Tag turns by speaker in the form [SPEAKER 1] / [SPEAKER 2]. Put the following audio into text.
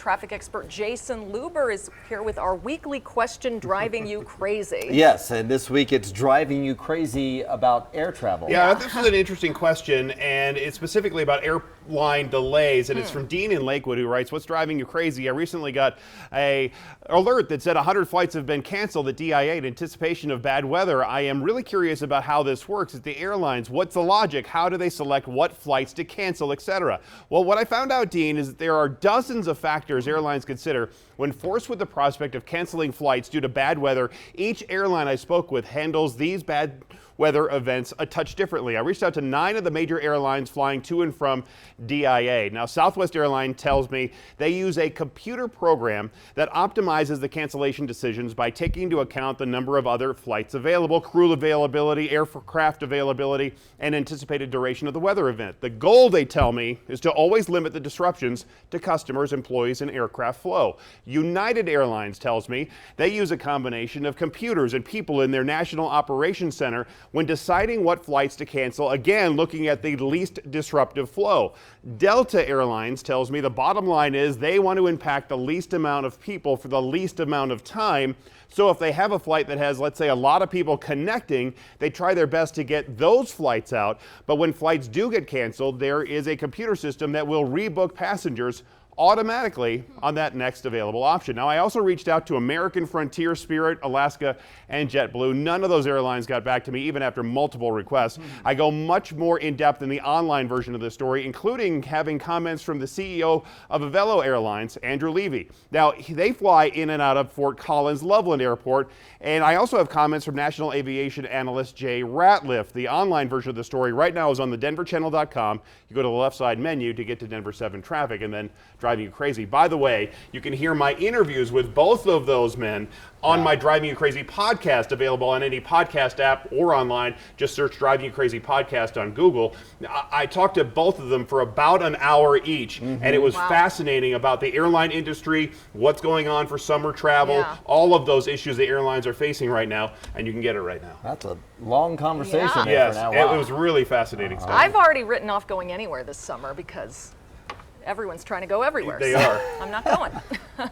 [SPEAKER 1] traffic expert Jason Luber is here with our weekly question driving you crazy.
[SPEAKER 2] Yes, and this week it's driving you crazy about air travel.
[SPEAKER 3] Yeah, this is an interesting question, and it's specifically about airline delays, and it's from Dean in Lakewood, who writes, "What's driving you crazy? I recently got a alert that said 100 flights have been canceled at DIA in anticipation of bad weather. I am really curious about how this works at the airlines. What's the logic? How do they select what flights to cancel, etc.?" Well, what I found out, Dean, is that there are dozens of factors airlines consider when forced with the prospect of canceling flights due to bad weather. Each airline I spoke with handles these bad weather events a touch differently. I reached out to 9 of the major airlines flying to and from DIA. Now, Southwest Airlines tells me they use a computer program that optimizes the cancellation decisions by taking into account the number of other flights available, crew availability, aircraft availability, and anticipated duration of the weather event. The goal, they tell me, is to always limit the disruptions to customers, employees, and aircraft flow. United Airlines tells me they use a combination of computers and people in their National Operations Center when deciding what flights to cancel, again looking at the least disruptive flow. Delta Airlines tells me the bottom line is they want to impact the least amount of people for the least amount of time. So if they have a flight that has, let's say, a lot of people connecting, they try their best to get those flights out. But when flights do get canceled, there is a computer system that will rebook passengers automatically on that next available option. Now, I also reached out to American, Frontier, Spirit, Alaska, and JetBlue. None of those airlines got back to me, even after multiple requests. I go much more in depth in the online version of this story, including having comments from the CEO of Avelo Airlines, Andrew Levy. Now, they fly in and out of Fort Collins Loveland Airport, and I also have comments from National Aviation Analyst Jay Ratliff. The online version of the story right now is on the denverchannel.com. You go to the left side menu to get to Denver 7 traffic, and then driving you crazy. By the way, you can hear my interviews with both of those men on my Driving You Crazy podcast, available on any podcast app or online. Just search Driving You Crazy podcast on Google. I talked to both of them for about an hour each, and it was fascinating about the airline industry, what's going on for summer travel, all of those issues the airlines are facing right now, and you can get it right now.
[SPEAKER 2] That's a long conversation there
[SPEAKER 3] Yes,
[SPEAKER 2] for now. Wow.
[SPEAKER 3] it was really fascinating stuff.
[SPEAKER 1] I've already written off going anywhere this summer because everyone's trying to go everywhere.
[SPEAKER 3] They
[SPEAKER 1] so
[SPEAKER 3] are.
[SPEAKER 1] I'm not going.